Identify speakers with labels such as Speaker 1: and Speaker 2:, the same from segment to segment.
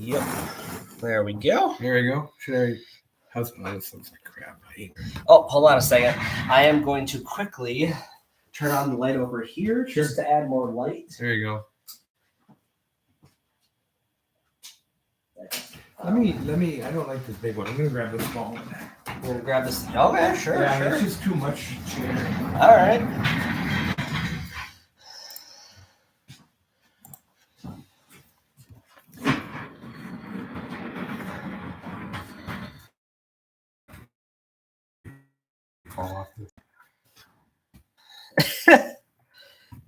Speaker 1: Yep. There we go.
Speaker 2: There we go. How's this looks like crap.
Speaker 1: Oh, hold on a second. I am going to quickly turn on the light over here just to add more light.
Speaker 2: There you go. Let me. I don't like this big one. I'm gonna grab the small one.
Speaker 1: I'm gonna grab this. Okay, sure.
Speaker 2: Yeah,
Speaker 1: sure.
Speaker 2: it's just too much chair.
Speaker 1: All right.
Speaker 2: Fall off this.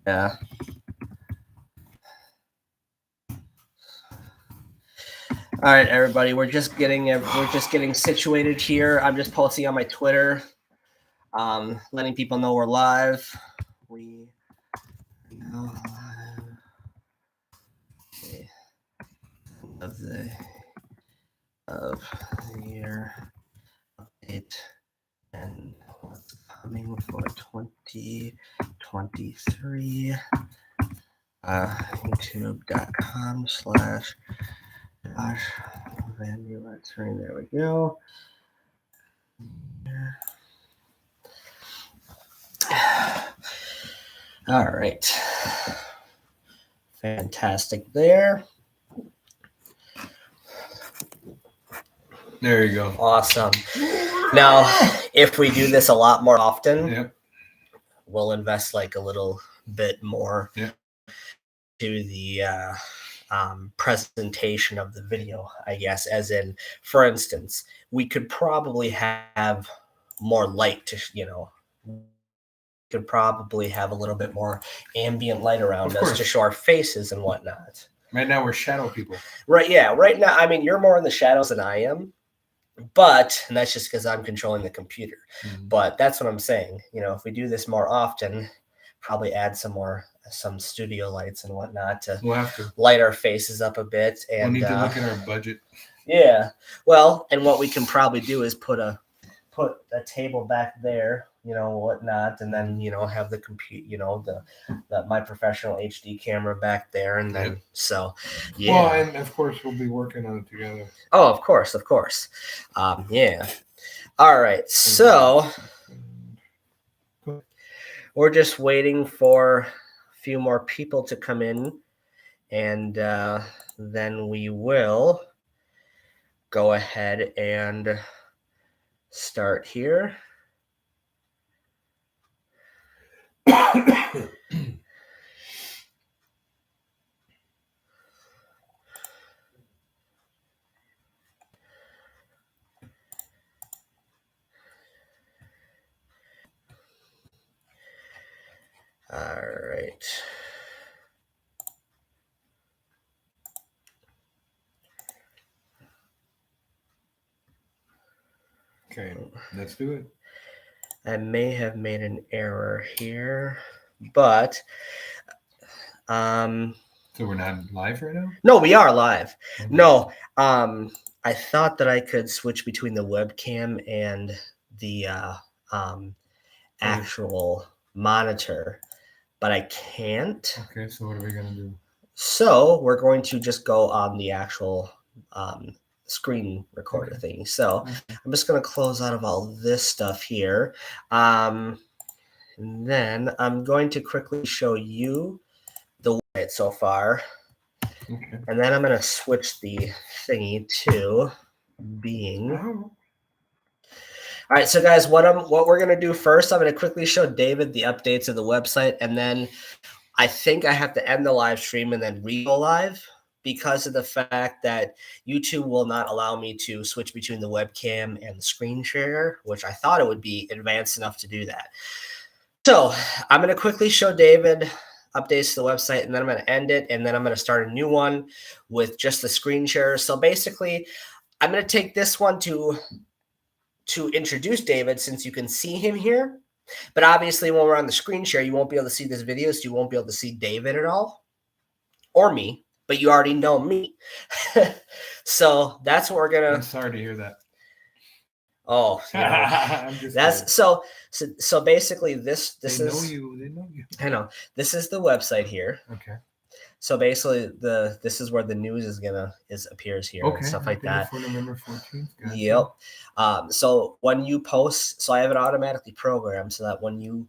Speaker 1: Yeah. All right, everybody. We're just getting situated here. I'm just posting on my Twitter, letting people know we're live. We are now live. Okay. Of the year update and what's coming for 2023. YouTube.com/Vandy. There we go. All right. Fantastic there.
Speaker 2: There you go.
Speaker 1: Awesome. Now, if we do this a lot more often, we'll invest like a little bit more to the presentation of the video, I guess. As in, for instance, we could probably have more light to, could probably have a little bit more ambient light around us to show our faces and whatnot.
Speaker 2: Right now, we're shadow people.
Speaker 1: Right, yeah. Right now, I mean, you're more in the shadows than I am. But, and that's just because I'm controlling the computer. Mm-hmm. But that's what I'm saying. If we do this more often, probably add some studio lights and whatnot to light our faces up a bit. And
Speaker 2: we need to look at our budget.
Speaker 1: Yeah. Well, and what we can probably do is put a table back there, whatnot, and then have the my professional HD camera back there, and then so yeah.
Speaker 2: Well, and of course we'll be working on it together.
Speaker 1: Oh, of course. Yeah. All right, so we're just waiting for a few more people to come in, and then we will go ahead and start here. All right.
Speaker 2: Okay, let's do it.
Speaker 1: I may have made an error here, but
Speaker 2: so we're not live right now?
Speaker 1: No, we are live. Mm-hmm. No, I thought that I could switch between the webcam and the actual monitor, but I can't.
Speaker 2: Okay, so what are we going to do?
Speaker 1: So we're going to just go on the actual screen recorder thing. So I'm just going to close out of all this stuff here. And then I'm going to quickly show you the way so far.
Speaker 2: Okay.
Speaker 1: And then I'm going to switch the thingy to being. All right, so guys, what we're going to do first, I'm going to quickly show David the updates of the website, and then I think I have to end the live stream and then re-go live because of the fact that YouTube will not allow me to switch between the webcam and the screen share, which I thought it would be advanced enough to do that. So I'm going to quickly show David updates to the website, and then I'm going to end it, and then I'm going to start a new one with just the screen share. So basically, I'm going to take this one to introduce David, since you can see him here. But obviously, when we're on the screen share, you won't be able to see this video, so you won't be able to see David at all, or me, but you already know me. So that's what we're going to...
Speaker 2: I'm sorry to hear that.
Speaker 1: Oh, yeah. That's so basically this is
Speaker 2: They know you.
Speaker 1: I know. This is the website here.
Speaker 2: Okay.
Speaker 1: So basically, this is where the news appears here and stuff like that.
Speaker 2: For November 14th. Gotcha.
Speaker 1: Yep. So when you post, so I have it automatically programmed so that when you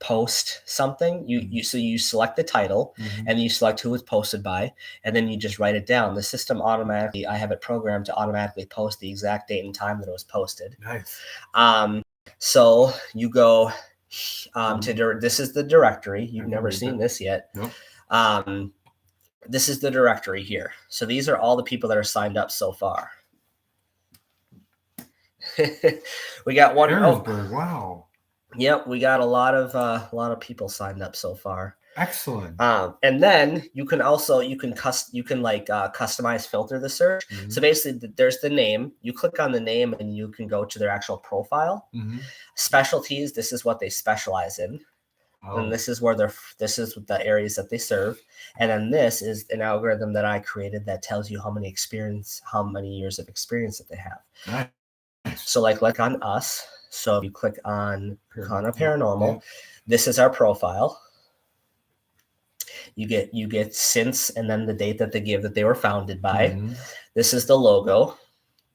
Speaker 1: post something, you select the title and you select who it's posted by, and then you just write it down. The system automatically, I have it programmed to automatically post the exact date and time that it was posted.
Speaker 2: Nice.
Speaker 1: So you go to this is the directory. You've never seen this yet.
Speaker 2: Nope.
Speaker 1: This is the directory here. So these are all the people that are signed up so far. We got one.
Speaker 2: Harrisburg. Wow.
Speaker 1: Yep, we got a lot of people signed up so far.
Speaker 2: Excellent.
Speaker 1: And then you can customize filter the search. So basically, there's the name. You click on the name, and you can go to their actual profile. Specialties. This is what they specialize in, and this is where this is the areas that they serve. And then this is an algorithm that I created that tells you how many years of experience that they have.
Speaker 2: Nice.
Speaker 1: So like on us. So if you click on Kakana Paranormal, this is our profile. You get since and then the date that they give that they were founded by. This is the logo.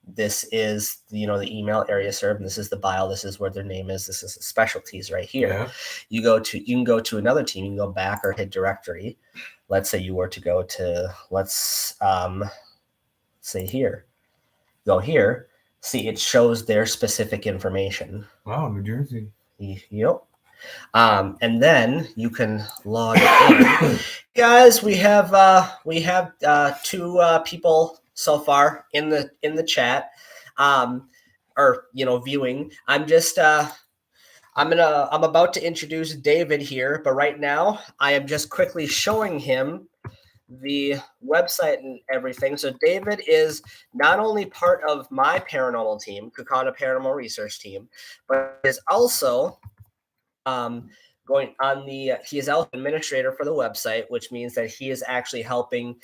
Speaker 1: This is the email area served, and this is the bio. This is where their name is. This is the specialties right here. You can go to another team. You can go back or hit directory. Let's say you were to go to say here. Go here. See, it shows their specific information.
Speaker 2: Wow, New Jersey.
Speaker 1: Yep. And then you can log in. Guys, we have two people so far in the chat, or viewing. I'm about to introduce David here, but right now I am just quickly showing him the website and everything. So David is not only part of my paranormal team, Kakana Paranormal Research Team, but is also he is also administrator for the website, which means that he is actually helping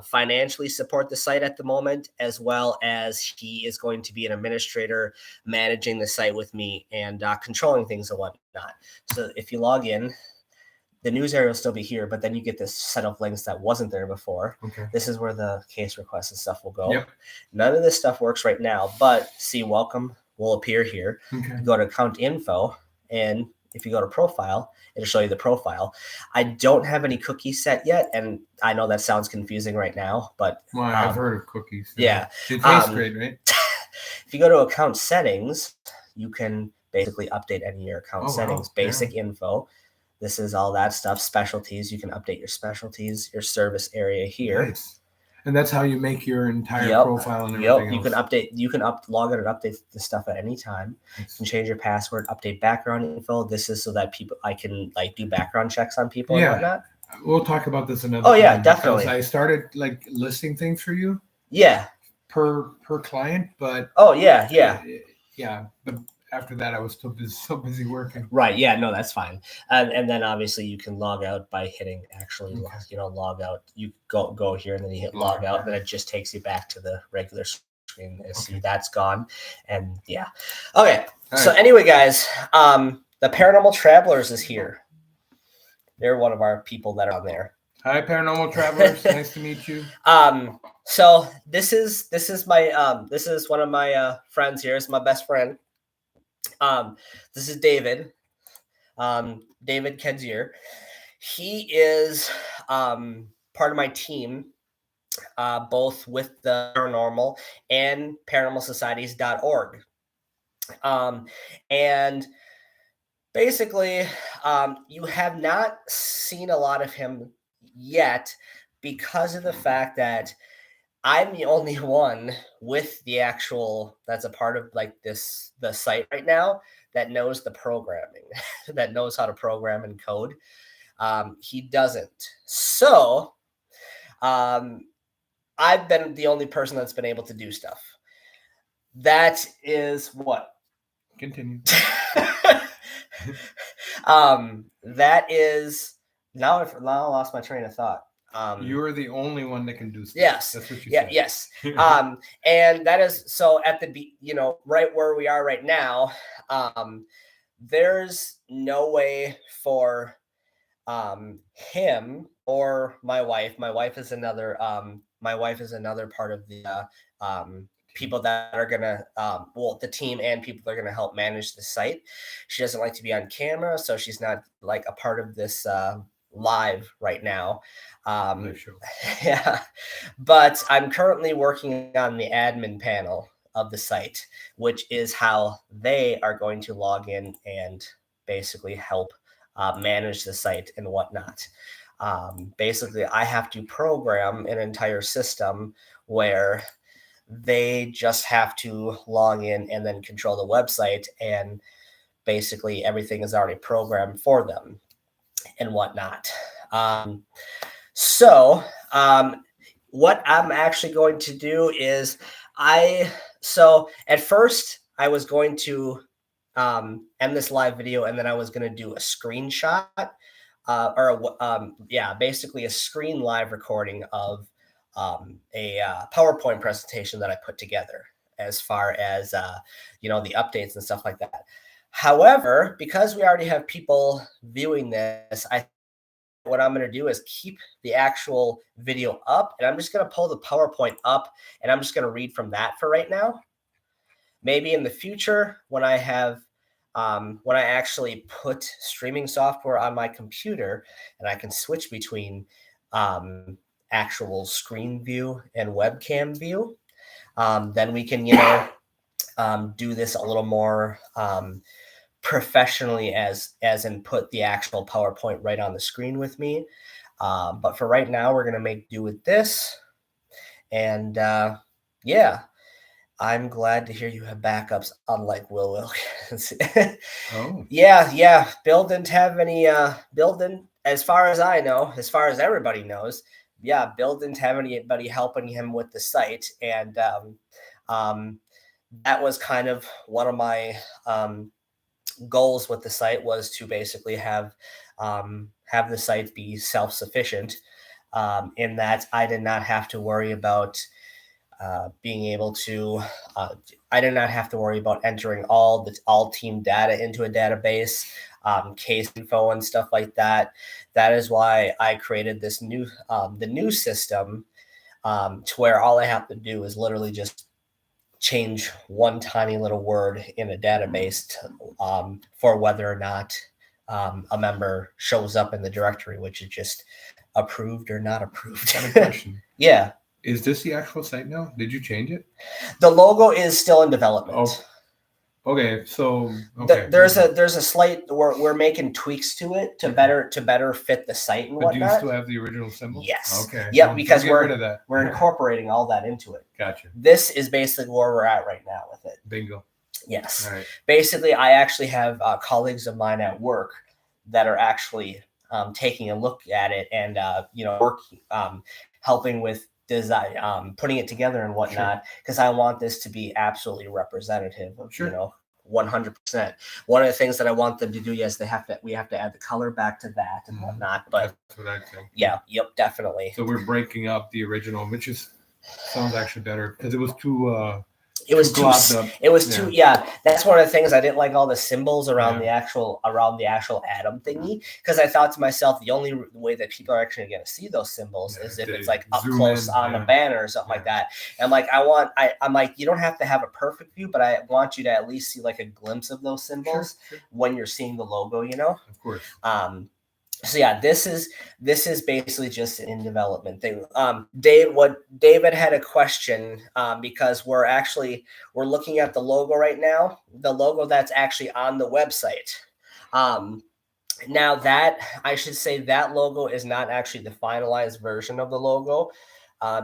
Speaker 1: financially support the site at the moment, as well as he is going to be an administrator managing the site with me and controlling things and whatnot. So if you log in, the news area will still be here, but then you get this set of links that wasn't there before. This is where the case requests and stuff will go. None of this stuff works right now, but see, welcome will appear here. Go to account info, and if you go to profile, it'll show you the profile. I don't have any cookies set yet, and I know that sounds confusing right now, but
Speaker 2: I've heard of cookies. So.
Speaker 1: Yeah,
Speaker 2: it tastes great, right?
Speaker 1: If you go to account settings, you can basically update any of your account settings. Basic info. This is all that stuff. Specialties. You can update your specialties. Your service area here.
Speaker 2: Nice. And that's how you make your entire profile and everything else.
Speaker 1: You can update. You can log in and update the stuff at any time. You can change your password. Update background info. This is so that I can do background checks on people and whatnot.
Speaker 2: We'll talk about this another
Speaker 1: time. Oh yeah, definitely.
Speaker 2: I started listing things for you.
Speaker 1: Yeah.
Speaker 2: Per client, but.
Speaker 1: Oh yeah.
Speaker 2: But after that, I was so busy working.
Speaker 1: Right. Yeah. No, that's fine. And then obviously you can log out by hitting log out. You go here and then you hit log out, and then it just takes you back to the regular screen. See, that's gone. And yeah. Okay. So anyway, guys, the Paranormal Travelers is here. They're one of our people that are on there.
Speaker 2: Hi, Paranormal Travelers. Nice to meet you.
Speaker 1: So this is my this is one of my friends here. It's my best friend. This is David. David Kedzier. He is part of my team, both with the Paranormal and paranormalsocieties.org. And basically, you have not seen a lot of him yet because of the fact that I'm the only one with the actual that's a part of the site right now that knows the programming, that knows how to program and code. He doesn't. So I've been the only person that's been able to do stuff. That is what?
Speaker 2: Continue.
Speaker 1: That is now I lost my train of thought.
Speaker 2: You're the only one that can do stuff.
Speaker 1: Yes.
Speaker 2: That's what you said.
Speaker 1: Yes. And that is so at the right where we are right now. There's no way for him or my wife. My wife is another part of the people that are gonna the team and people that are gonna help manage the site. She doesn't like to be on camera, so she's not like a part of this live right now.
Speaker 2: Sure.
Speaker 1: Yeah, but I'm currently working on the admin panel of the site, which is how they are going to log in and basically help manage the site and whatnot. Basically, I have to program an entire system where they just have to log in and then control the website, and basically everything is already programmed for them and whatnot. So, what I'm actually going to do is so at first I was going to end this live video, and then I was going to do a screenshot basically a screen live recording of a PowerPoint presentation that I put together as far as the updates and stuff like that. However, because we already have people viewing this, what I'm going to do is keep the actual video up, and I'm just going to pull the PowerPoint up, and I'm just going to read from that for right now. Maybe in the future, when I actually put streaming software on my computer and I can switch between actual screen view and webcam view, then we can, do this a little more professionally, as in put the actual PowerPoint right on the screen with me. But for right now, we're going to make do with this. And yeah, I'm glad to hear you have backups, unlike Will Wilkins.
Speaker 2: Oh.
Speaker 1: Yeah. Bill didn't have any, as far as I know, as far as everybody knows, Bill didn't have anybody helping him with the site. And that was kind of one of my goals with the site, was to basically have the site be self-sufficient, in that I did not have to worry about being able to I did not have to worry about entering all team data into a database, case info and stuff like that. That is why I created this the new system, to where all I have to do is literally just change one tiny little word in a database for whether or not a member shows up in the directory, which is just approved or not approved.
Speaker 2: I have a question.
Speaker 1: Yeah.
Speaker 2: Is this the actual site now? Did you change it?
Speaker 1: The logo is still in development.
Speaker 2: Okay, so
Speaker 1: there's a slight, we're making tweaks to it to better fit the site and whatnot.
Speaker 2: But do you still have the original symbol?
Speaker 1: Yes.
Speaker 2: Okay.
Speaker 1: Yep, because
Speaker 2: we're rid of that.
Speaker 1: We're incorporating all that into it.
Speaker 2: Gotcha.
Speaker 1: This is basically where we're at right now with it.
Speaker 2: Bingo.
Speaker 1: Yes.
Speaker 2: All right.
Speaker 1: Basically, I actually have colleagues of mine at work that are actually taking a look at it and helping with design, putting it together and whatnot, because I want this to be absolutely representative of 100%. One of the things that I want them to do, yes, we have to add the color back to that and whatnot. But
Speaker 2: that's what I think.
Speaker 1: Yeah, yep, definitely.
Speaker 2: So we're breaking up the original, which sounds actually better, because it was too
Speaker 1: it was too that's one of the things I didn't like, all the symbols around the actual atom thingy, because I thought to myself, the only way that people are actually going to see those symbols is if it's like up close on a banner or something like that. And like I'm like, you don't have to have a perfect view, but I want you to at least see like a glimpse of those symbols when you're seeing the logo,
Speaker 2: Of course.
Speaker 1: So yeah, this is basically just an in development thing. David had a question, because we're looking at the logo right now, the logo that's actually on the website. Now that I should say that logo is not actually the finalized version of the logo.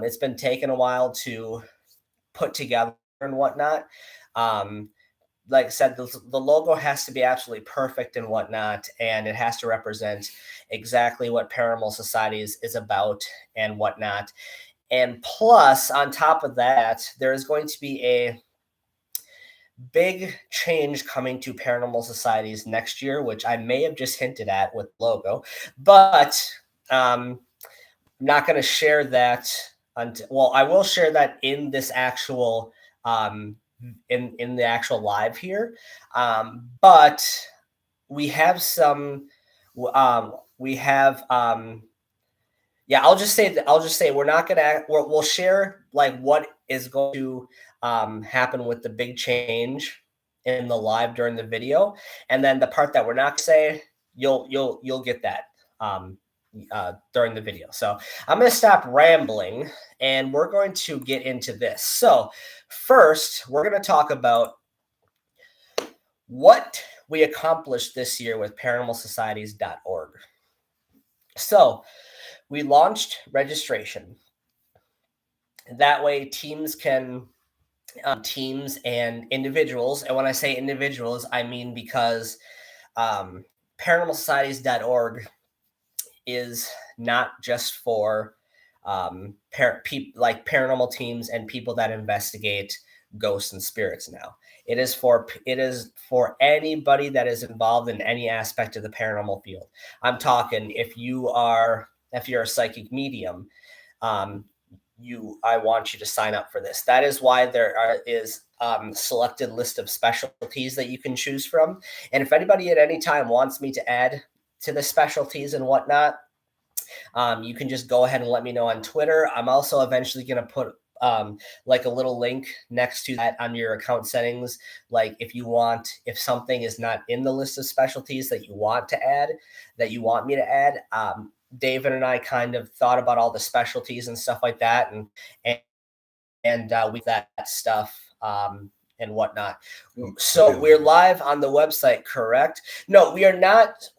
Speaker 1: It's been taking a while to put together and whatnot. Like I said, the logo has to be absolutely perfect and whatnot, and it has to represent exactly what Paranormal Societies is about and whatnot. And plus, on top of that, there is going to be a big change coming to Paranormal Societies next year, which I may have just hinted at with logo, but I'm not going to share that until, I will share that in this actual in the actual live here, but we have some Yeah, I'll just say we're not gonna. We'll share like what is going to happen with the big change in the live during the video, and then the part that we're not gonna say, you'll get that during the video. So I'm gonna stop rambling, and we're going to get into this. So first, we're gonna talk about what we accomplished this year with paranormalsocieties.org. So we launched registration. That way, teams and individuals, and when I say individuals, I mean because paranormalsocieties.org is not just for like paranormal teams and people that investigate ghosts and spirits. Now it is for anybody that is involved in any aspect of the paranormal field. I'm talking if you're a psychic medium, I want you to sign up for this. That is why there is selected list of specialties that you can choose from. And if anybody at any time wants me to add to the specialties and whatnot, you can just go ahead and let me know on Twitter. I'm also eventually going to put like a little link next to that on your account settings. Like if something is not in the list of specialties that you want me to add, David and I kind of thought about all the specialties and stuff like that, and with that stuff and whatnot. So we're live on the website, correct? No, we are not.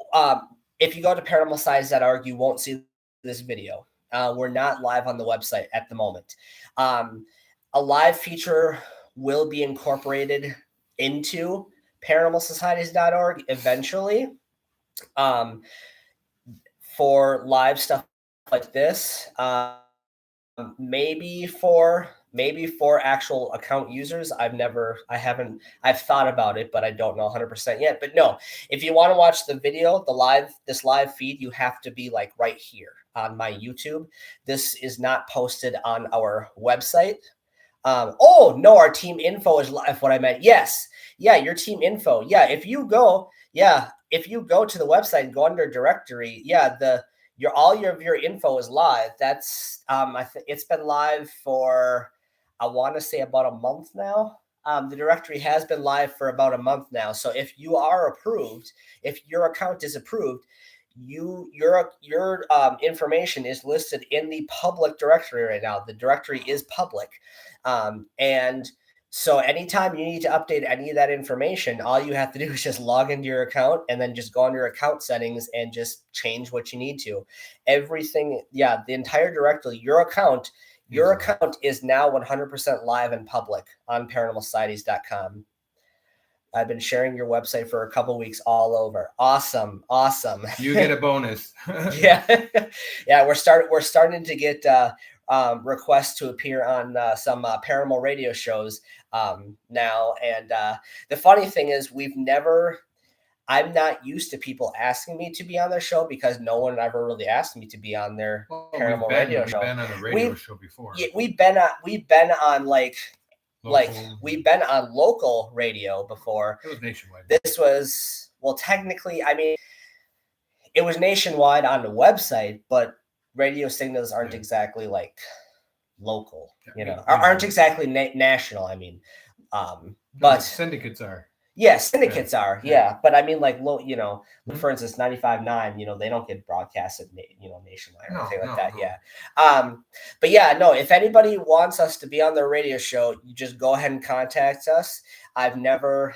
Speaker 1: If you go to paranormalsocieties.org, you won't see this video. We're not live on the website at the moment. A live feature will be incorporated into paranormalsocieties.org eventually. For live stuff like this, maybe for actual account users. I've thought about it, but I don't know 100% yet. But no, if you want to watch the video, this live feed, you have to be like right here on my YouTube. This is not posted on our website. Oh no, our team info is live. What I meant, yes, yeah, your team info, yeah. If you go to the website and go under directory, yeah, all of your info is live. That's it's been live for, I want to say, about a month now. The directory has been live for about a month now. So if you are approved, if your account is approved, your information is listed in the public directory right now. The directory is public, and so anytime you need to update any of that information, all you have to do is just log into your account and then just go on your account settings and just change what you need to. Everything, yeah, the entire directory, your account is now 100% live and public on paranormalsocieties.com. I've been sharing your website for a couple weeks all over. Awesome.
Speaker 2: You get a bonus.
Speaker 1: Yeah. Yeah, we're starting to get requests to appear on some paranormal radio shows now. And the funny thing is, I'm not used to people asking me to be on their show because no one ever really asked me to be on their paranormal radio show.
Speaker 2: We've been on a radio show before.
Speaker 1: Yeah, we've been on we've been on local radio before.
Speaker 2: It was nationwide.
Speaker 1: This was, well, technically, I mean, it was nationwide on the website, but radio signals aren't exactly like local, aren't exactly national. I mean, but
Speaker 2: syndicates are.
Speaker 1: Yeah, syndicates are. Yeah, but I mean, like, for instance, 95.9. They don't get broadcasted, nationwide or anything like that. No. Yeah. But yeah, no. If anybody wants us to be on their radio show, you just go ahead and contact us. I've never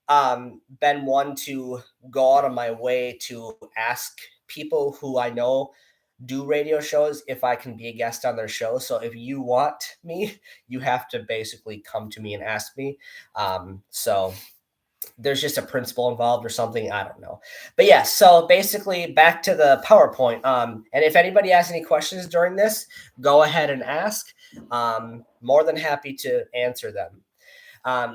Speaker 1: been one to go out of my way to ask people who I know do radio shows if I can be a guest on their show. So if you want me, you have to basically come to me and ask me. So there's just a principle involved or something. I don't know. But yeah, so basically back to the PowerPoint. And if anybody has any questions during this, go ahead and ask. More than happy to answer them.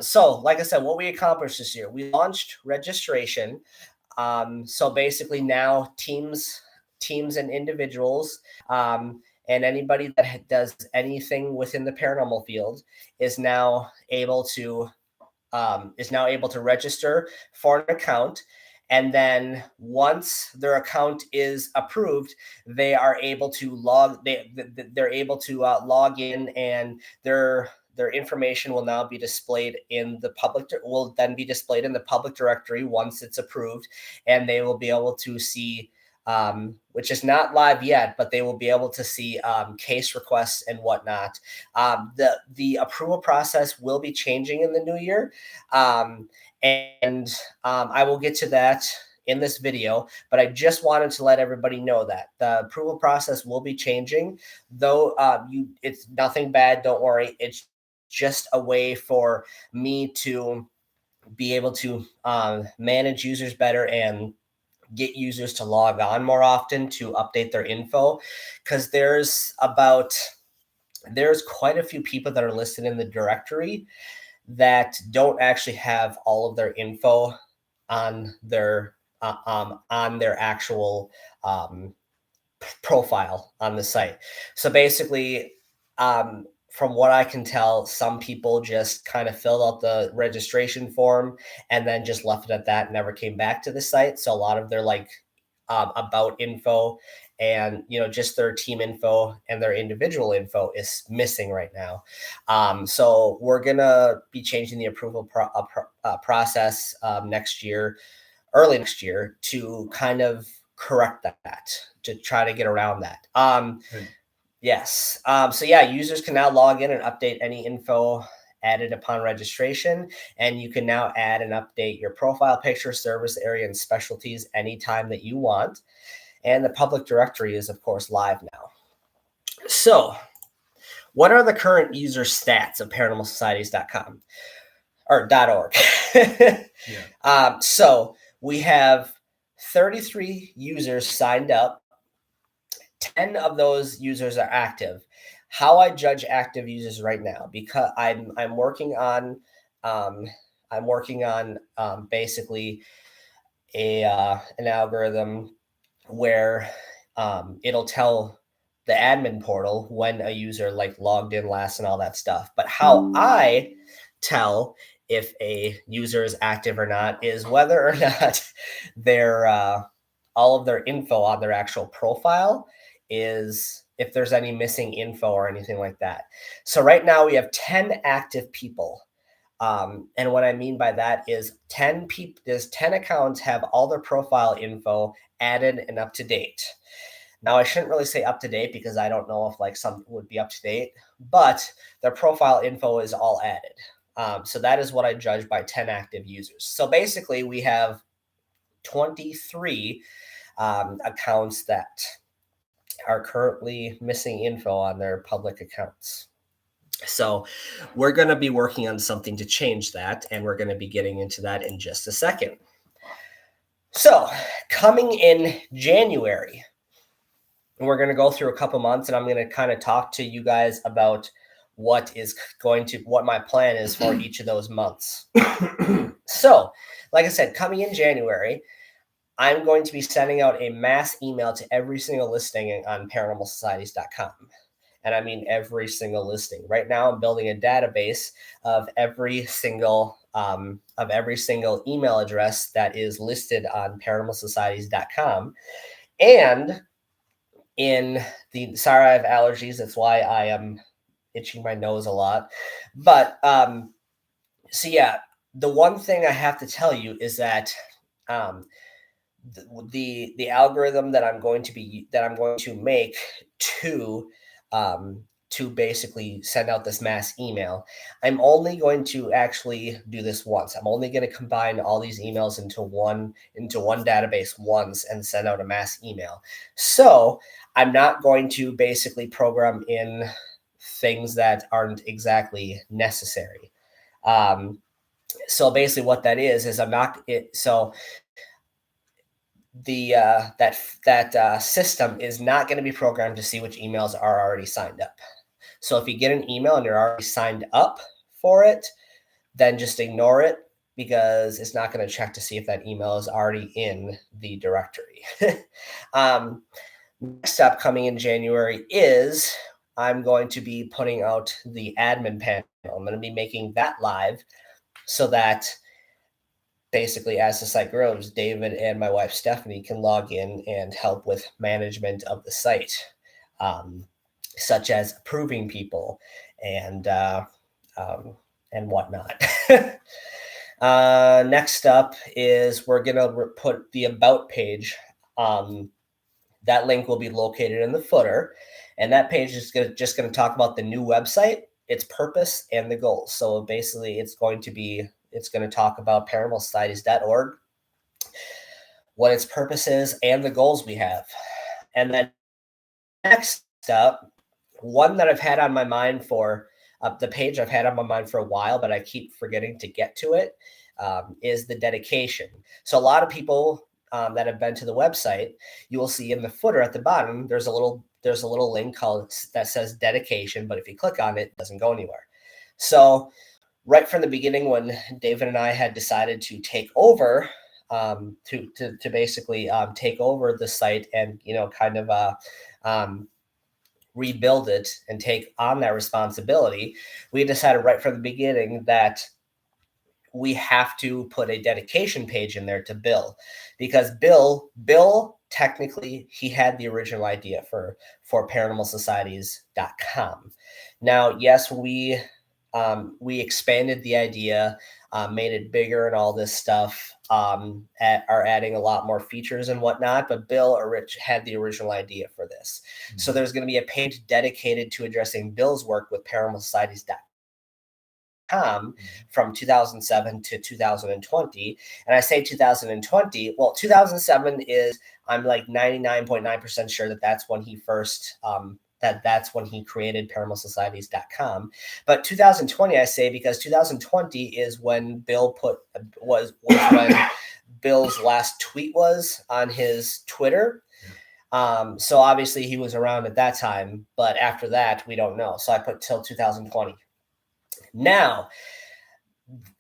Speaker 1: So like I said, what we accomplished this year, we launched registration. So basically now teams and individuals, and anybody that does anything within the paranormal field is now able to register for an account. And then once their account is approved, they are able to log in, and their information will now be displayed in the public directory once it's approved, and they will be able to see, which is not live yet, but they will be able to see case requests and whatnot. The approval process will be changing in the new year, and I will get to that in this video, but I just wanted to let everybody know that the approval process will be changing. Though it's nothing bad, don't worry. It's just a way for me to be able to manage users better and get users to log on more often to update their info, because there's quite a few people that are listed in the directory that don't actually have all of their info on their actual profile on the site. So basically, from what I can tell, some people just kind of filled out the registration form and then just left it at that, never came back to the site. So a lot of their about info and just their team info and their individual info is missing right now. So we're gonna be changing the approval process early next year, to kind of correct that, to try to get around that. Yes. So yeah, users can now log in and update any info added upon registration, and you can now add and update your profile picture, service area, and specialties anytime that you want. And the public directory is, of course, live now. So what are the current user stats of paranormalsocieties.com or .org? Yeah. So we have 33 users signed up. 10 of those users are active. How I judge active users right now, because I'm working on basically an algorithm where it'll tell the admin portal when a user logged in last and all that stuff. But how I tell if a user is active or not is whether or not their all of their info on their actual profile is, if there's any missing info or anything like that. So right now we have 10 active people. And what I mean by that is 10 accounts have all their profile info added and up to date. Now, I shouldn't really say up to date because I don't know if some would be up to date, but their profile info is all added. So that is what I judge by 10 active users. So basically we have 23 accounts that are currently missing info on their public accounts. So we're going to be working on something to change that, and we're going to be getting into that in just a second. So coming in January, we're going to go through a couple months, and I'm going to kind of talk to you guys about what my plan is for each of those months. So, like I said, coming in January, I'm going to be sending out a mass email to every single listing on paranormalsocieties.com. And I mean every single listing. Right now, I'm building a database of every single email address that is listed on paranormalsocieties.com. And sorry, I have allergies. That's why I am itching my nose a lot. But so yeah, the one thing I have to tell you is that the algorithm that I'm going to make to basically send out this mass email, I'm only going to actually do this once. I'm only going to combine all these emails into one database once and send out a mass email. So I'm not going to basically program in things that aren't exactly necessary. So basically what that is I'm not it. So that system is not going to be programmed to see which emails are already signed up. So if you get an email and you're already signed up for it, then just ignore it, because it's not going to check to see if that email is already in the directory. Next up, coming in January, is I'm going to be putting out the admin panel. I'm going to be making that live so that basically, as the site grows, David and my wife Stephanie can log in and help with management of the site, such as approving people and whatnot. Next up is we're gonna put the about page. That link will be located in the footer, and that page is just going to talk about the new website, its purpose, and the goals. So basically, it's going to talk about paranormalsocieties.org, what its purpose is, and the goals we have. And then next up, one that I've had on my mind for the page I've had on my mind for a while, but I keep forgetting to get to it, is the dedication. So a lot of people that have been to the website, you will see in the footer at the bottom, there's a little link that says dedication, but if you click on it, it doesn't go anywhere. So right from the beginning, when David and I had decided to take over, to basically take over the site and, kind of rebuild it and take on that responsibility, we decided right from the beginning that we have to put a dedication page in there to Bill, because Bill technically, he had the original idea for paranormalsocieties.com. Now, yes, we expanded the idea, made it bigger and all this stuff, are adding a lot more features and whatnot, but Bill had the original idea for this. Mm-hmm. So there's going to be a page dedicated to addressing Bill's work with paranormalsocieties.com from 2007 to 2020. And I say 2020, well, 2007 is, I'm like 99.9% sure that's when he first, that's when he created paranormalsocieties.com. But 2020, I say, because 2020 is when was when Bill's last tweet was on his Twitter. So obviously he was around at that time, but after that, we don't know. So I put till 2020. Now,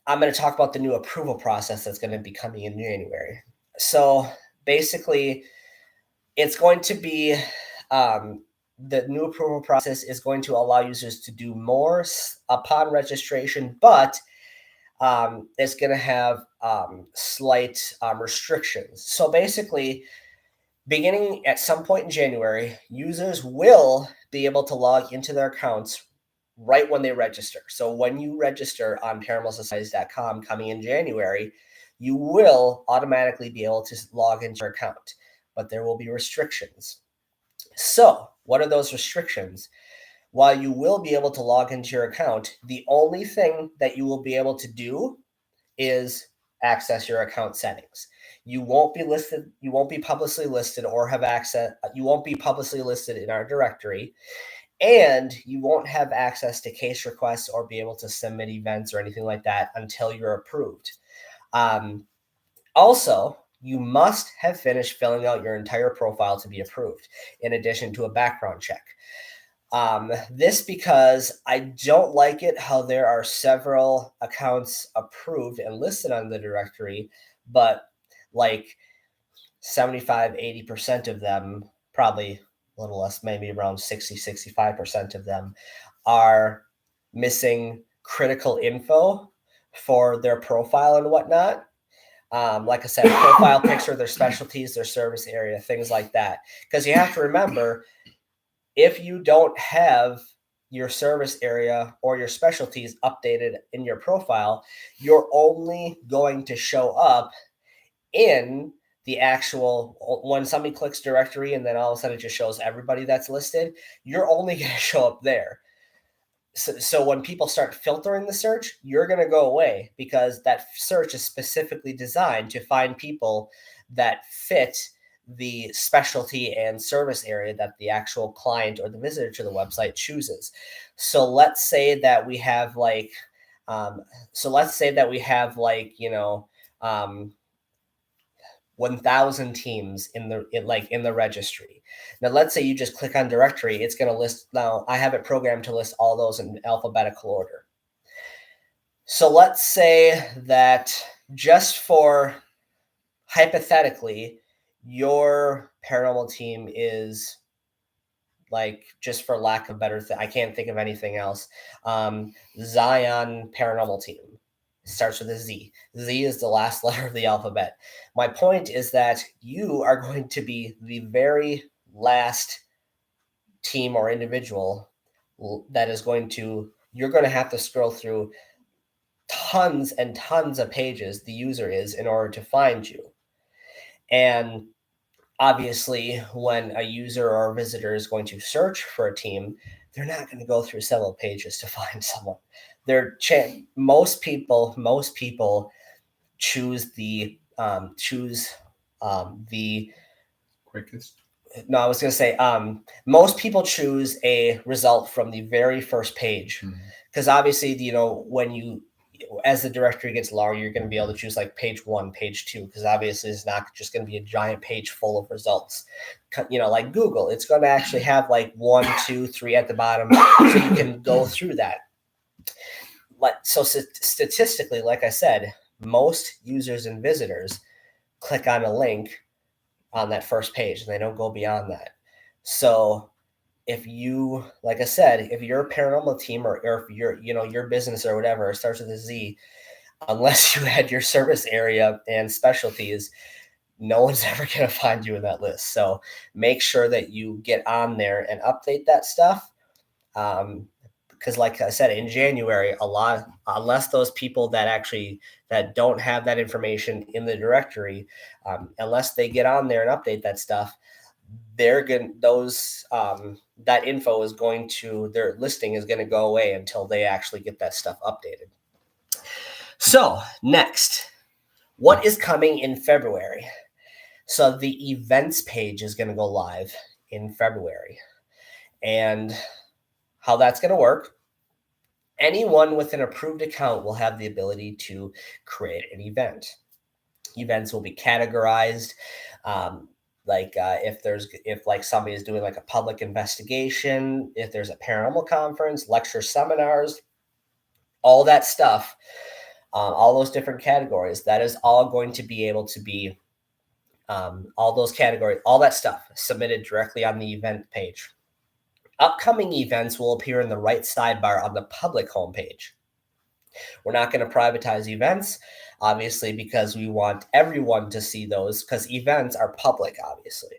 Speaker 1: I'm going to talk about the new approval process that's going to be coming in January. So basically, it's going to be, the new approval process is going to allow users to do more upon registration, but it's going to have slight restrictions. So basically, beginning at some point in January, users will be able to log into their accounts right when they register. So when you register on paranormalsocieties.com coming in January, you will automatically be able to log into your account, but there will be restrictions. So what are those restrictions? While you will be able to log into your account, the only thing that you will be able to do is access your account settings. You won't be listed, you won't be publicly listed or have access, you won't be publicly listed in our directory. And you won't have access to case requests or be able to submit events or anything like that until you're approved. Also, you must have finished filling out your entire profile to be approved, in addition to a background check. This because I don't like it how there are several accounts approved and listed on the directory, but like 75-80% of them, probably a little less, maybe around 60-65% of them, are missing critical info for their profile and whatnot. Like I said, profile picture, their specialties, their service area, things like that. Because you have to remember, if you don't have your service area or your specialties updated in your profile, you're only going to show up in the actual, when somebody clicks directory and then all of a sudden it just shows everybody that's listed, you're only going to show up there. So when people start filtering the search, you're going to go away, because that search is specifically designed to find people that fit the specialty and service area that the actual client or the visitor to the website chooses. So let's say that we have 1,000 teams in the registry. Now, let's say you just click on directory, it's going to list. Now, I have it programmed to list all those in alphabetical order. So let's say that, just for hypothetically, your paranormal team is, like, just for lack of better, I can't think of anything else, Zion Paranormal Team. It starts with a Z. Z is the last letter of the alphabet. My point is that you are going to be the very last team or individual that is going to, you're going to have to scroll through tons and tons of pages, the user is, in order to find you. And obviously, when a user or a visitor is going to search for a team, they're not going to go through several pages to find someone. Most people choose the
Speaker 2: quickest.
Speaker 1: No, I was going to say most people choose a result from the very first page, because obviously, when you, as the directory gets longer, you're going to be able to choose like page 1, page 2, because obviously it's not just going to be a giant page full of results. Like Google, it's going to actually have like 1, 2, 3 at the bottom, so you can go through that. So statistically, like I said, most users and visitors click on a link on that first page, and they don't go beyond that. So if you, like I said, if you're a paranormal team or if you're, your business or whatever, it starts with a Z, unless you had your service area and specialties, no one's ever going to find you in that list. So make sure that you get on there and update that stuff. Because like I said, in January, unless those people that don't have that information in the directory, unless they get on there and update that stuff, they're going that info is going to, their listing is going to go away until they actually get that stuff updated. So next, what is coming in February? So the events page is going to go live in February. And how that's going to work, anyone with an approved account will have the ability to create an event. Events will be categorized. If somebody is doing like a public investigation, if there's a paranormal conference, lecture, seminars, all that stuff, all those different categories, that is all going to be able to be, all those categories, all that stuff submitted directly on the event page. Upcoming events will appear in the right sidebar on the public homepage. We're not going to privatize events, obviously, because we want everyone to see those, because events are public, obviously.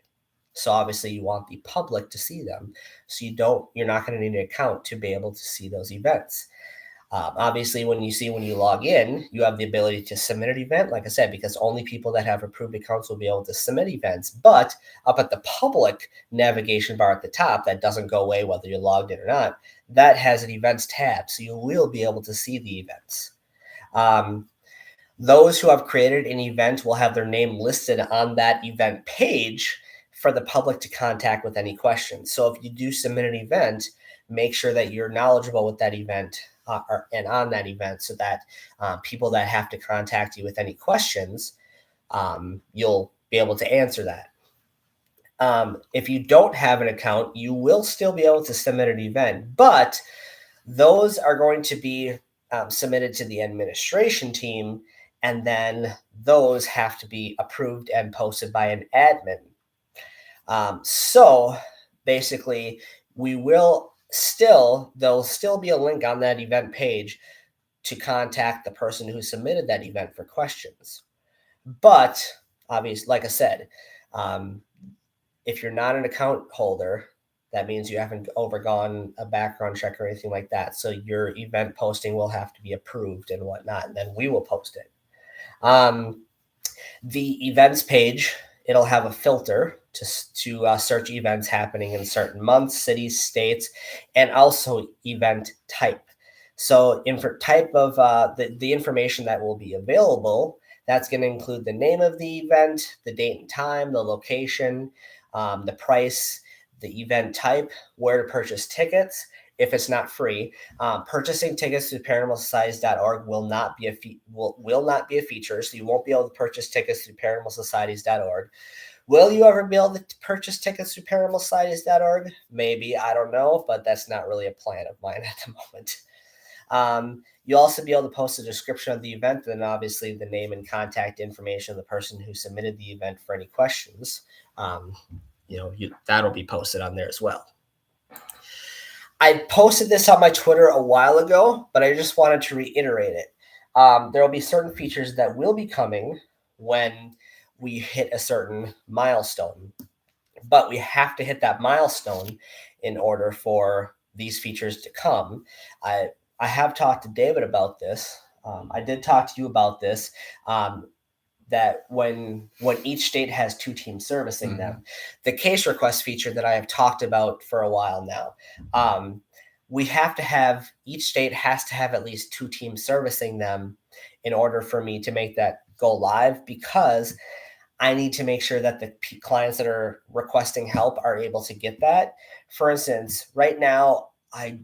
Speaker 1: So obviously you want the public to see them. So you're not going to need an account to be able to see those events. Obviously, when you log in, you have the ability to submit an event, like I said, because only people that have approved accounts will be able to submit events. But up at the public navigation bar at the top, that doesn't go away whether you're logged in or not, that has an events tab. So you will be able to see the events. Those who have created an event will have their name listed on that event page for the public to contact with any questions. So if you do submit an event, make sure that you're knowledgeable with that event and on that event, so that people that have to contact you with any questions, you'll be able to answer that. If you don't have an account, you will still be able to submit an event, but those are going to be submitted to the administration team, and then those have to be approved and posted by an admin. So basically, there'll still be a link on that event page to contact the person who submitted that event for questions. But obviously, like I said, if you're not an account holder, that means you haven't undergone a background check or anything like that. So your event posting will have to be approved and whatnot, and then we will post it. The events page, it'll have a filter to search events happening in certain months, cities, states, and also event type. So type of the information that will be available, that's going to include the name of the event, the date and time, the location, the price, the event type, where to purchase tickets. If it's not free, purchasing tickets to paranormalsocieties.org will not be a feature. So you won't be able to purchase tickets to paranormalsocieties.org. Will you ever be able to purchase tickets to paranormalsocieties.org? Maybe, I don't know, but that's not really a plan of mine at the moment. You'll also be able to post a description of the event, and obviously the name and contact information of the person who submitted the event for any questions. That'll be posted on there as well. I posted this on my Twitter a while ago, but I just wanted to reiterate it. There will be certain features that will be coming when we hit a certain milestone, but we have to hit that milestone in order for these features to come. I have talked to David about this. I did talk to you about this. That when each state has two teams servicing them, the case request feature that I have talked about for a while now, we have to have, each state has to have at least two teams servicing them in order for me to make that go live, because I need to make sure that the clients that are requesting help are able to get that. For instance, right now, I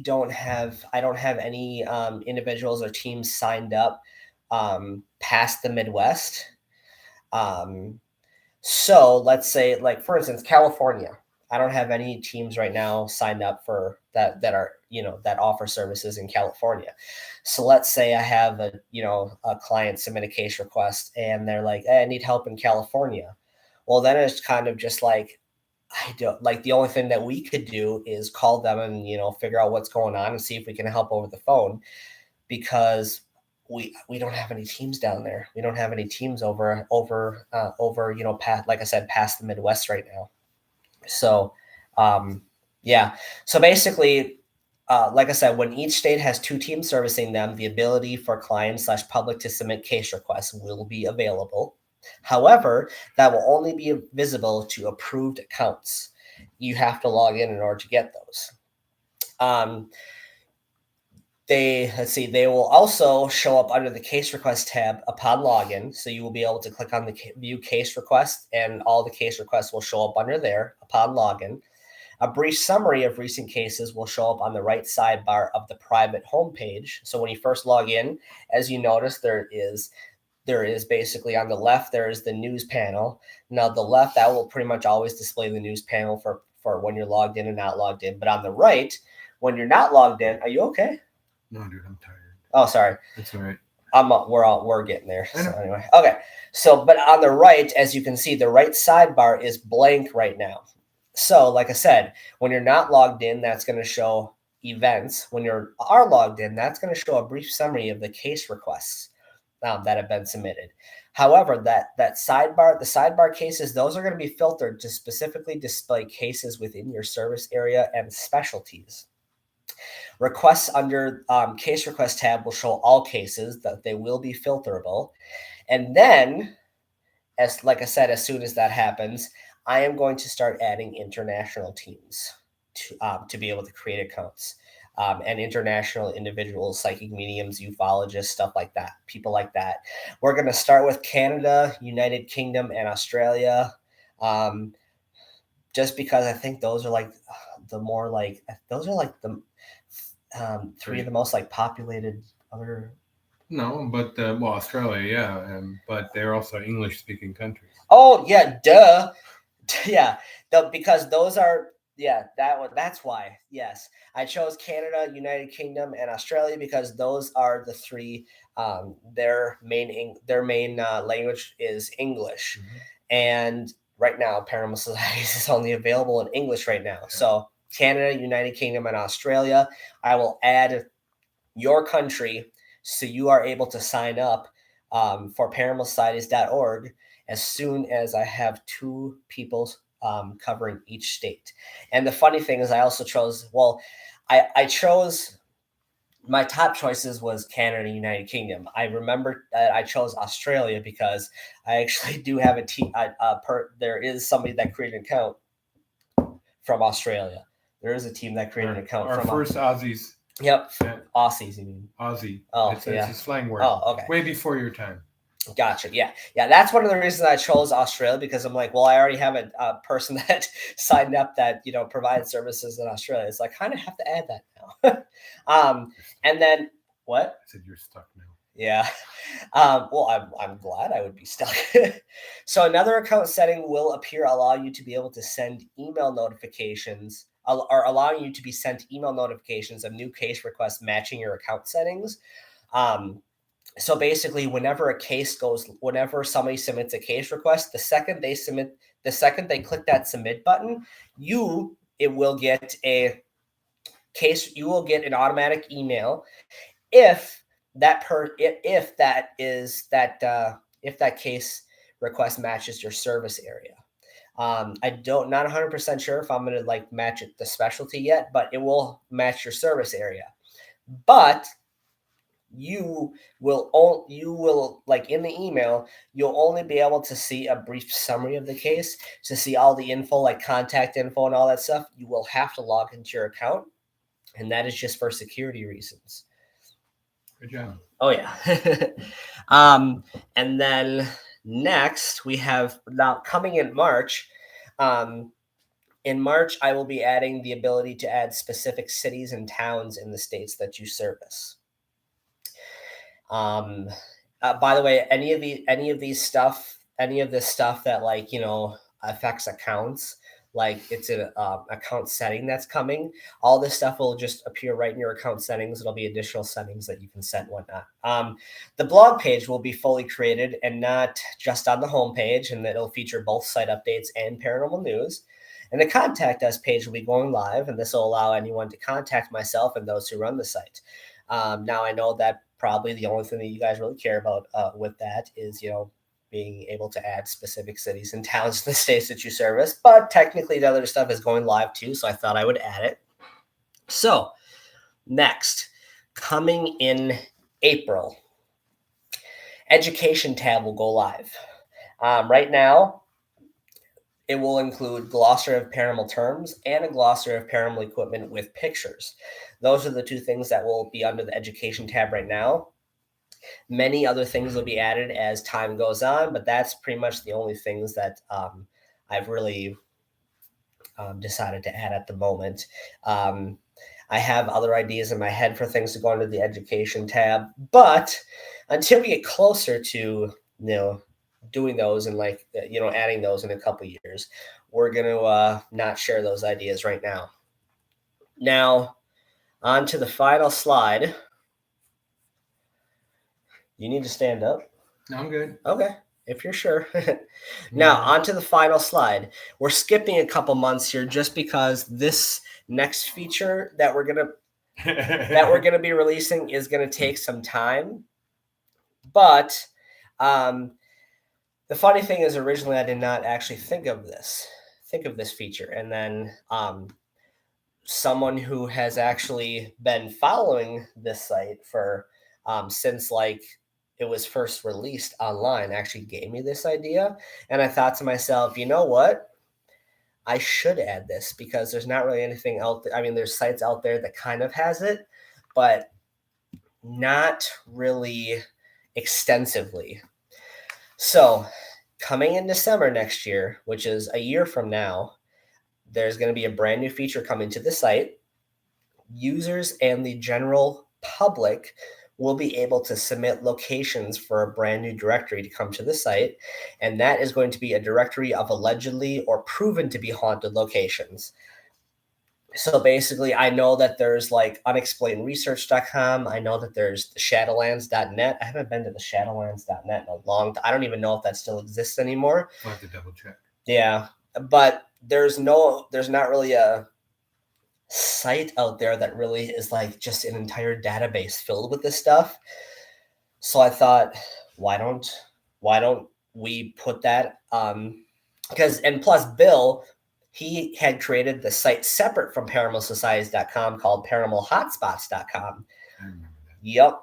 Speaker 1: don't have any individuals or teams signed up past the Midwest. So let's say, like, for instance, California, I don't have any teams right now signed up for that are, that offer services in California. So let's say I have a client submit a case request and they're like, hey, I need help in California. Well, then it's kind of just like, I don't, like, the only thing that we could do is call them and, figure out what's going on and see if we can help over the phone, because we don't have any teams down there. We don't have any teams over past, like I said, past the Midwest right now. So yeah. So basically, like I said, when each state has two teams servicing them, the ability for client/public to submit case requests will be available. However, that will only be visible to approved accounts. You have to log in order to get those. They will also show up under the case request tab upon login. So you will be able to click on the view case request and all the case requests will show up under there upon login. A brief summary of recent cases will show up on the right sidebar of the private homepage. So when you first log in, as you notice, there is basically on the left, there is the news panel. Now the left, that will pretty much always display the news panel for when you're logged in and not logged in. But on the right, when you're not logged in, are you okay?
Speaker 2: No, dude, I'm tired.
Speaker 1: Oh, sorry.
Speaker 2: That's all right.
Speaker 1: We're getting there. So anyway, okay. So, but on the right, as you can see, the right sidebar is blank right now. So, like I said, when you're not logged in, that's going to show events. When you are logged in, that's going to show a brief summary of the case requests that have been submitted. However, the sidebar cases, those are going to be filtered to specifically display cases within your service area and specialties. Requests under case request tab will show all cases, that they will be filterable. And then, like I said, as soon as that happens, I am going to start adding international teams to be able to create accounts, and international individuals, psychic mediums, ufologists, stuff like that, people like that. We're going to start with Canada, United Kingdom, and Australia, just because I think those are like the three of the most like populated other.
Speaker 2: No, but Australia, yeah, but they're also English-speaking countries.
Speaker 1: Oh yeah, duh. Yeah, because those are, that's why. Yes, I chose Canada, United Kingdom, and Australia because those are the three. Their main language is English, and right now Paranormal Societies is only available in English right now. So Canada, United Kingdom, and Australia. I will add your country so you are able to sign up for paranormalsocieties.org as soon as I have two people covering each state. And the funny thing is I also chose, I chose, my top choices was Canada and United Kingdom. I remember that I chose Australia because I actually do have a team. There is somebody that created an account from Australia. There is a team that created an account.
Speaker 2: Our first Aussies.
Speaker 1: Yep. Aussies, you mean?
Speaker 2: Aussie.
Speaker 1: Oh,
Speaker 2: it's a slang word.
Speaker 1: Oh, okay.
Speaker 2: Way before your time.
Speaker 1: Gotcha. Yeah. That's one of the reasons I chose Australia, because I'm like, well, I already have a person that signed up that, provides services in Australia. So I kind of have to add that now. And then what?
Speaker 2: I said you're stuck now.
Speaker 1: Yeah. Well, I'm glad I would be stuck. So another account setting will appear, allow you to be able to send email notifications, or allowing you to be sent email notifications of new case requests matching your account settings. So basically, whenever somebody submits a case request, the second they click that submit button, you will get an automatic email if if that case request matches your service area. I don't not 100% sure if I'm going to like match it the specialty yet, but it will match your service area. But you will like in the email, you'll only be able to see a brief summary of the case. To see all the info, like contact info and all that stuff, you will have to log into your account, and that is just for security reasons.
Speaker 2: Good job.
Speaker 1: Oh yeah. And then next we have now coming in March. In March, I will be adding the ability to add specific cities and towns in the states that you service. By the way, any of this stuff that like affects accounts, like it's an account setting that's coming. All this stuff will just appear right in your account settings. It'll be additional settings that you can set and whatnot. The blog page will be fully created and not just on the homepage, and it'll feature both site updates and paranormal news. And the contact us page will be going live, and this will allow anyone to contact myself and those who run the site. Now I know that probably the only thing that you guys really care about with that is, being able to add specific cities and towns to the states that you service. But technically the other stuff is going live too, so I thought I would add it. So next, coming in April, education tab will go live. Right now, it will include glossary of paranormal terms and a glossary of paranormal equipment with pictures. Those are the two things that will be under the education tab right now. Many other things will be added as time goes on, but that's pretty much the only things that I've really decided to add at the moment. I have other ideas in my head for things to go under the education tab, but until we get closer to doing those and adding those in a couple years, we're going to not share those ideas right now. Now, on to the final slide. You need to stand up.
Speaker 2: No, I'm good.
Speaker 1: Okay, if you're sure. Now, on to the final slide. We're skipping a couple months here just because this next feature that we're gonna be releasing is gonna take some time. But the funny thing is, originally I did not actually think of this feature, and then someone who has actually been following this site for since like it was first released online actually gave me this idea, and I thought to myself, you know what? I should add this because there's not really anything out there. I mean, there's sites out there that kind of has it, but not really extensively. So coming in December next year, which is a year from now, there's going to be a brand new feature coming to the site. Users and the general public will be able to submit locations for a brand new directory to come to the site. And that is going to be a directory of allegedly or proven to be haunted locations. So basically, I know that there's like unexplainedresearch.com. I know that there's the shadowlands.net. I haven't been to the shadowlands.net in a long time. I don't even know if that still exists anymore.
Speaker 2: I'll have to double check.
Speaker 1: Yeah, but there's not really a site out there that really is like just an entire database filled with this stuff. So I thought, why don't we put that and plus Bill, he had created the site separate from paranormalsocieties.com called paranormalhotspots.com.
Speaker 2: I remember that.
Speaker 1: Yep.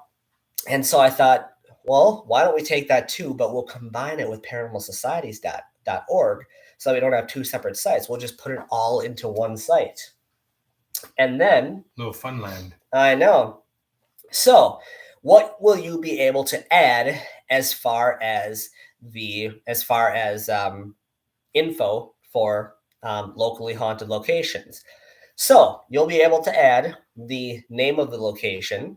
Speaker 1: And so I thought, well, why don't we take that too, but we'll combine it with paranormalsocieties.org so we don't have two separate sites. We'll just put it all into one site. And then
Speaker 2: Little fun land.
Speaker 1: I know. So what will you be able to add as far as info for locally haunted locations? So you'll be able to add the name of the location,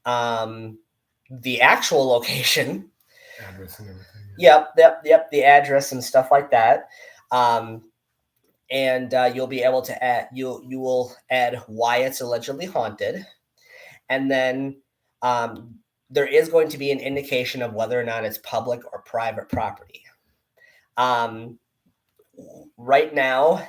Speaker 1: the actual location,
Speaker 2: Address and everything.
Speaker 1: Yep, the address and stuff like that. And you'll be able to add, you will add why it's allegedly haunted. And then there is going to be an indication of whether or not it's public or private property. Right now,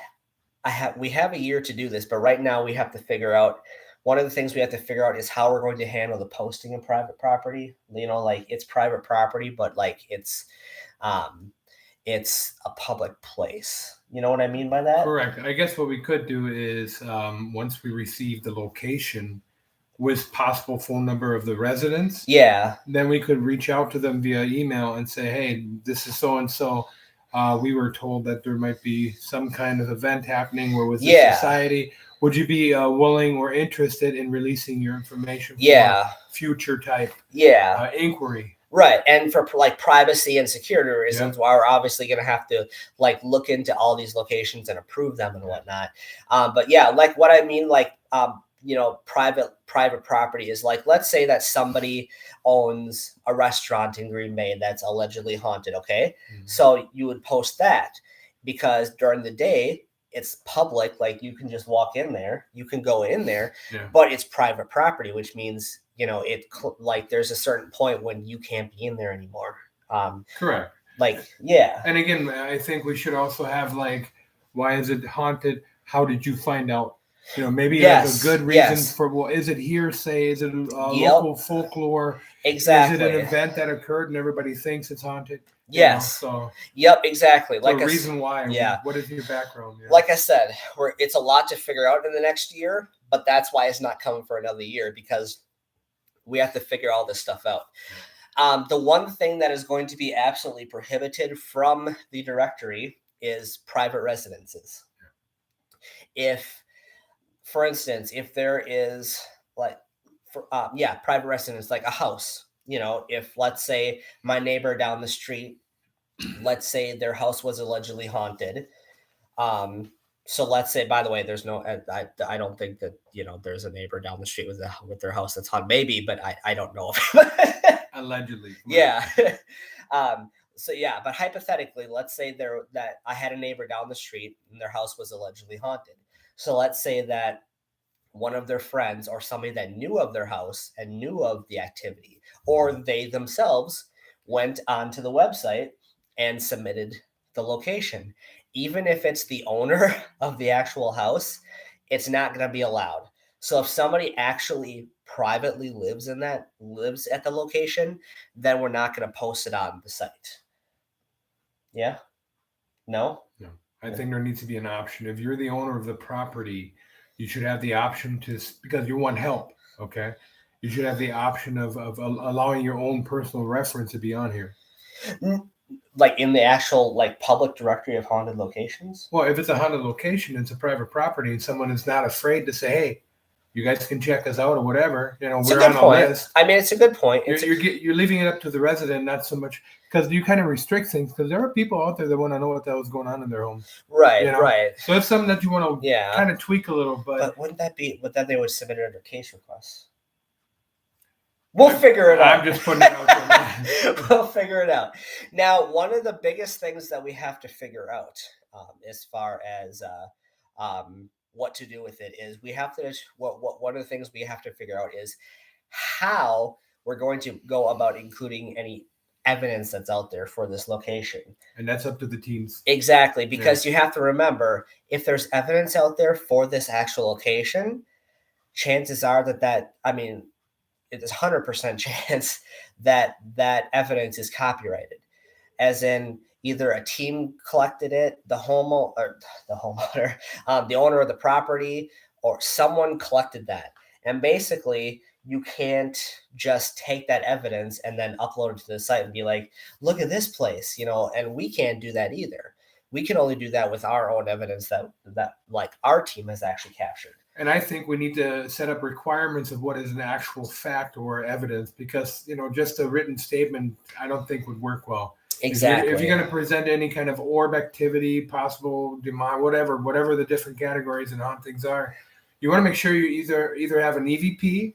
Speaker 1: we have a year to do this, but right now we have to figure out one of the things we have to figure out is how we're going to handle the posting of private property. You know, like it's private property, but like it's a public place. You know what I mean by that?
Speaker 2: Correct. I guess what we could do is once we receive the location with possible phone number of the residents,
Speaker 1: Yeah.
Speaker 2: then we could reach out to them via email and say, hey, this is so and so. We were told that there might be some kind of event happening where with the society. Would you be willing or interested in releasing your information for future type inquiry?
Speaker 1: Right. And for like privacy and security reasons, we're obviously going to have to like look into all these locations and approve them and whatnot. But yeah, like what I mean, like, you know, private property is like, let's say that somebody owns a restaurant in Green Bay that's allegedly haunted. Okay. Mm-hmm. So you would post that because during the day it's public. Like you can just walk in there, you can go in there, but it's private property, which means, you know, like there's a certain point when you can't be in there anymore.
Speaker 2: Correct.
Speaker 1: Like, yeah.
Speaker 2: And again, I think we should also have like, why is it haunted? How did you find out? You know, maybe there's a good reason for, well, is it hearsay? Is it local folklore?
Speaker 1: Exactly.
Speaker 2: Is it an event that occurred and everybody thinks it's haunted?
Speaker 1: Yes.
Speaker 2: You know,
Speaker 1: so, exactly. Like
Speaker 2: the reason why.
Speaker 1: Yeah.
Speaker 2: What is your background? Yeah.
Speaker 1: Like I said, it's a lot to figure out in the next year, but that's why it's not coming for another year because we have to figure all this stuff out. The one thing that is going to be absolutely prohibited from the directory is private residences. If, for instance, if there is like, private residence, like a house, you know, if let's say my neighbor down the street, let's say their house was allegedly haunted. So let's say, by the way, there's no, I don't think that, you know, there's a neighbor down the street with their house that's haunted, maybe, but I don't know.
Speaker 2: Allegedly.
Speaker 1: Yeah. So yeah, but hypothetically, let's say that I had a neighbor down the street and their house was allegedly haunted. So let's say that one of their friends or somebody that knew of their house and knew of the activity, or they themselves went onto the website and submitted the location. Even if it's the owner of the actual house, it's not going to be allowed. So if somebody actually privately lives at the location, then we're not going to post it on the site. Yeah? No?
Speaker 2: No. I think there needs to be an option. If you're the owner of the property, you should have the option because you want help, okay? You should have the option of allowing your own personal reference to be on here.
Speaker 1: Like in the actual like public directory of haunted locations?
Speaker 2: Well, if it's a haunted location, it's a private property, and someone is not afraid to say, hey, you guys can check us out or whatever. You know, we're on a list.
Speaker 1: I mean, it's a good point.
Speaker 2: You're leaving it up to the resident, not so much because you kind of restrict things because there are people out there that want to know what the hell is going on in their home.
Speaker 1: Right,
Speaker 2: you know?
Speaker 1: Right.
Speaker 2: So it's something that you want to kind of tweak a little. But
Speaker 1: wouldn't that be? But then they would submit it under case requests. We'll figure it out.
Speaker 2: I'm just putting it out there.
Speaker 1: We'll figure it out. Now, one of the biggest things that we have to figure out as far as what to do with it is we have to one of the things we have to figure out is how we're going to go about including any evidence that's out there for this location.
Speaker 2: And that's up to the teams.
Speaker 1: Exactly, because you have to remember, if there's evidence out there for this actual location, chances are that it is 100% chance that evidence is copyrighted, as in either a team collected it, the owner of the property, or someone collected that. And basically, you can't just take that evidence and then upload it to the site and be like, look at this place, you know, and we can't do that either. We can only do that with our own evidence that like our team has actually captured.
Speaker 2: And I think we need to set up requirements of what is an actual fact or evidence, because, you know, just a written statement, I don't think would work well.
Speaker 1: Exactly.
Speaker 2: If you're going to present any kind of orb activity, possible demand, whatever the different categories and hauntings are, you want to make sure you either have an EVP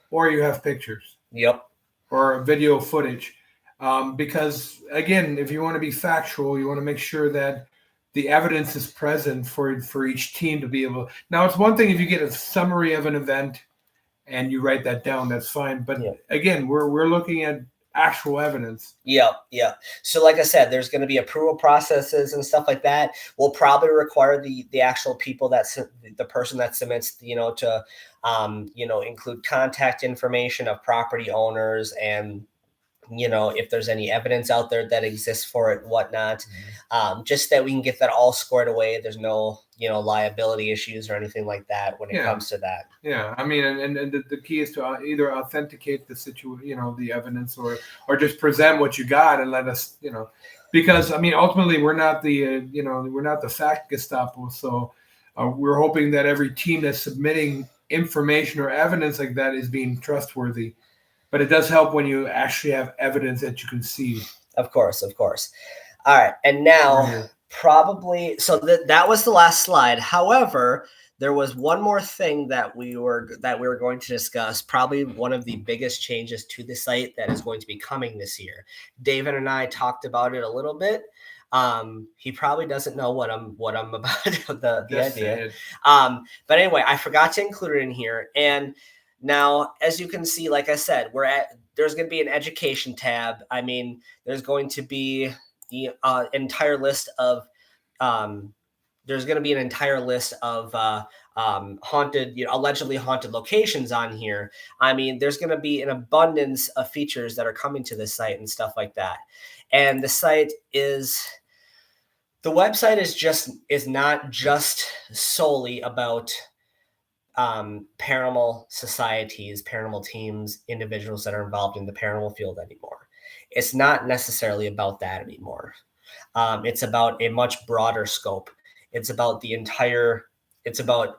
Speaker 2: or you have pictures.
Speaker 1: Yep. Or
Speaker 2: video footage. Because, again, if you want to be factual, you want to make sure that the evidence is present for each team to be able. Now, it's one thing if you get a summary of an event and you write that down, that's fine. But again, we're looking at actual evidence.
Speaker 1: Yeah. So like I said, there's going to be approval processes and stuff like that. We'll probably require the actual people the person that submits, to, include contact information of property owners and, if there's any evidence out there that exists for it, whatnot, just that we can get that all squared away. There's no, liability issues or anything like that when it comes to that.
Speaker 2: Yeah, I mean, and the key is to either authenticate the situation, the evidence, or just present what you got and let us, because I mean, ultimately we're not the, we're not the fact Gestapo, so we're hoping that every team that's submitting information or evidence like that is being trustworthy. But it does help when you actually have evidence that you can see.
Speaker 1: Of course. All right. And now probably, so that was the last slide. However, there was one more thing that we were going to discuss, probably one of the biggest changes to the site that is going to be coming this year. David and I talked about it a little bit. He probably doesn't know what I'm about, the idea. But anyway, I forgot to include it in here. And now, as you can see, like I said, there's going to be an education tab. I mean, there's going to be the entire list of haunted, allegedly haunted locations on here. I mean, there's going to be an abundance of features that are coming to this site and stuff like that. And the website is not just solely about paranormal societies, paranormal teams, individuals that are involved in the paranormal field anymore. It's not necessarily about that anymore. It's about a much broader scope. It's about it's about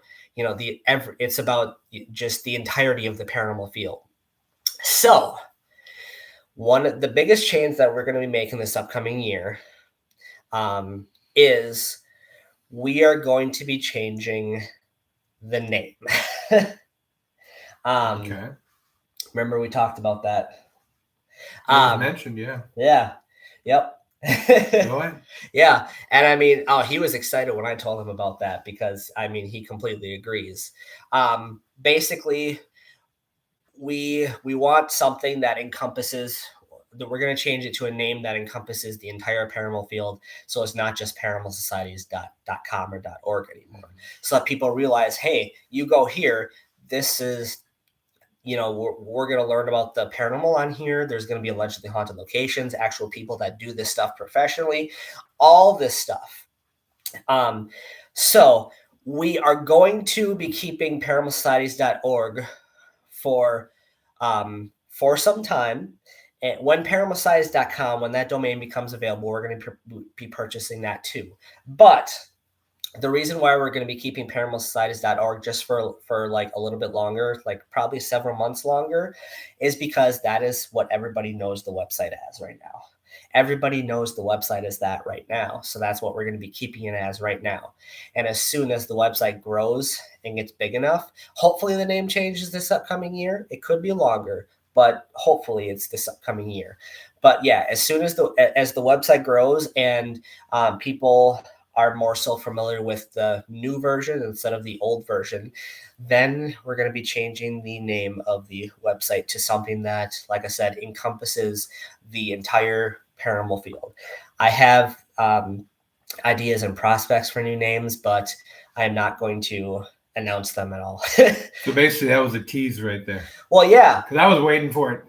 Speaker 1: just the entirety of the paranormal field. So the biggest change that we're going to be making this upcoming year is we are going to be changing the name.
Speaker 2: Okay.
Speaker 1: Remember we talked about that.
Speaker 2: It was mentioned, yeah.
Speaker 1: Yeah. Yep.
Speaker 2: Go ahead.
Speaker 1: Yeah. And I mean, he was excited when I told him about that because I mean, he completely agrees. Basically, we want something that encompasses that we're going to change it to a name that encompasses the entire paranormal field. So it's not just paranormalsocieties.com or .org anymore. So that people realize, hey, you go here, this is, we're going to learn about the paranormal on here. There's going to be allegedly haunted locations, actual people that do this stuff professionally, all this stuff. So we are going to be keeping paranormalsocieties.org for some time. And when paranormalsocieties.com, when that domain becomes available, we're going to be purchasing that too. But the reason why we're going to be keeping paranormalsocieties.org just for like a little bit longer, like probably several months longer, is because that is what everybody knows the website as right now. Everybody knows the website as that right now. So that's what we're going to be keeping it as right now. And as soon as the website grows and gets big enough, hopefully the name changes this upcoming year. It could be longer, but hopefully it's this upcoming year. But yeah, as soon as the website grows and people are more so familiar with the new version instead of the old version, then we're going to be changing the name of the website to something that, like I said, encompasses the entire paranormal field. I have ideas and prospects for new names, but I am not going to announce them at all.
Speaker 2: So basically that was a tease right there.
Speaker 1: Well, yeah.
Speaker 2: Because I was waiting for it.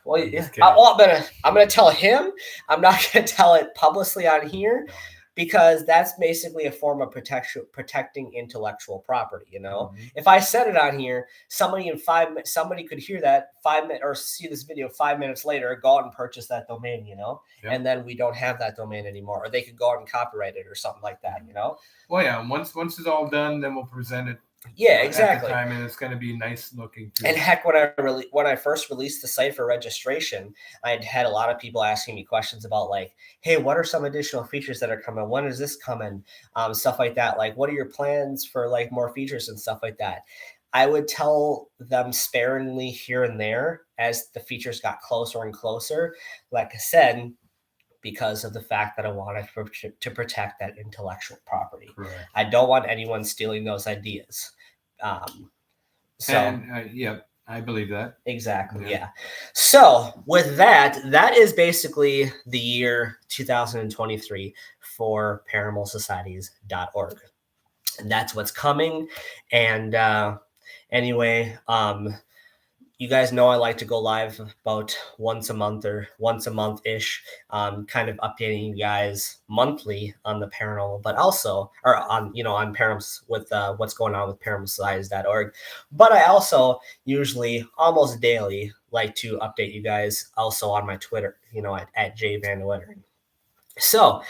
Speaker 1: Well, I'm going to tell him. I'm not going to tell it publicly on here, because that's basically a form of protecting intellectual property. If I said it on here, somebody could hear that 5 minutes or see this video 5 minutes later, go out and purchase that domain, and then we don't have that domain anymore, or they could go out and copyright it or something like that,
Speaker 2: Well, yeah. Once it's all done, then we'll present it.
Speaker 1: Yeah, exactly.
Speaker 2: At the time, and it's going to be nice looking too.
Speaker 1: And heck, when I first released the site for registration, I had a lot of people asking me questions about like, hey, what are some additional features that are coming? When is this coming? Stuff like that. Like, what are your plans for like more features and stuff like that? I would tell them sparingly here and there as the features got closer and closer. Like I said, because of the fact that I wanted to protect that intellectual property.
Speaker 2: Right.
Speaker 1: I don't want anyone stealing those ideas.
Speaker 2: And I believe that.
Speaker 1: Exactly. Yeah. So with that, that is basically the year 2023 for paranormalsocieties.org. And that's what's coming. And anyway, you guys know I like to go live about once a month or once a month ish, kind of updating you guys monthly on the paranormal, but also, or on, on paranormal with what's going on with paranormalsocieties.org. But I also usually almost daily like to update you guys also on my Twitter, at jvandewettering. So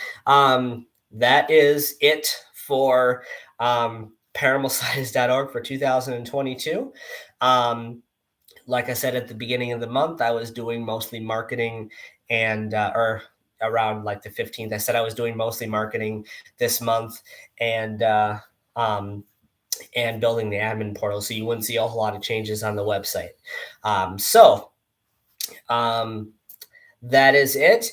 Speaker 1: that is it for paranormalsocieties.org for 2022. Like I said at the beginning of the month, I was doing mostly marketing and or around like the 15th, I said I was doing mostly marketing this month and building the admin portal. So you wouldn't see a whole lot of changes on the website. That is it.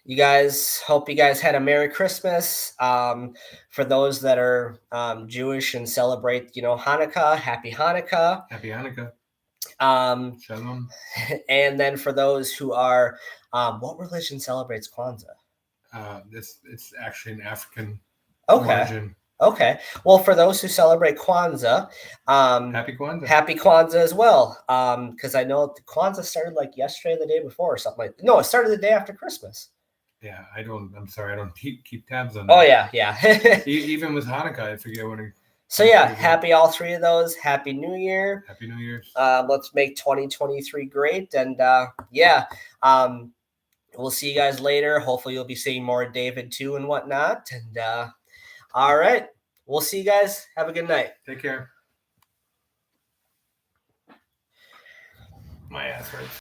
Speaker 1: You guys, hope you guys had a Merry Christmas. For those that are Jewish and celebrate, Hanukkah, Happy Hanukkah.
Speaker 2: Happy Hanukkah.
Speaker 1: Shalom. And then for those who are, what religion celebrates Kwanzaa?
Speaker 2: It's actually an African
Speaker 1: origin. Okay. Well, for those who celebrate Kwanzaa,
Speaker 2: Happy Kwanzaa.
Speaker 1: Happy Kwanzaa as well. Because I know Kwanzaa started like yesterday, or the day before, or something like. No, it started the day after Christmas.
Speaker 2: Yeah, I'm sorry, I don't keep tabs on that.
Speaker 1: Oh yeah.
Speaker 2: Even with Hanukkah, I forget when.
Speaker 1: So yeah, happy all three of those. Happy New Year.
Speaker 2: Happy New Year's.
Speaker 1: Let's make 2023 great. And we'll see you guys later. Hopefully you'll be seeing more of David too and whatnot. And all right, we'll see you guys. Have a good night.
Speaker 2: Take care. My ass hurts.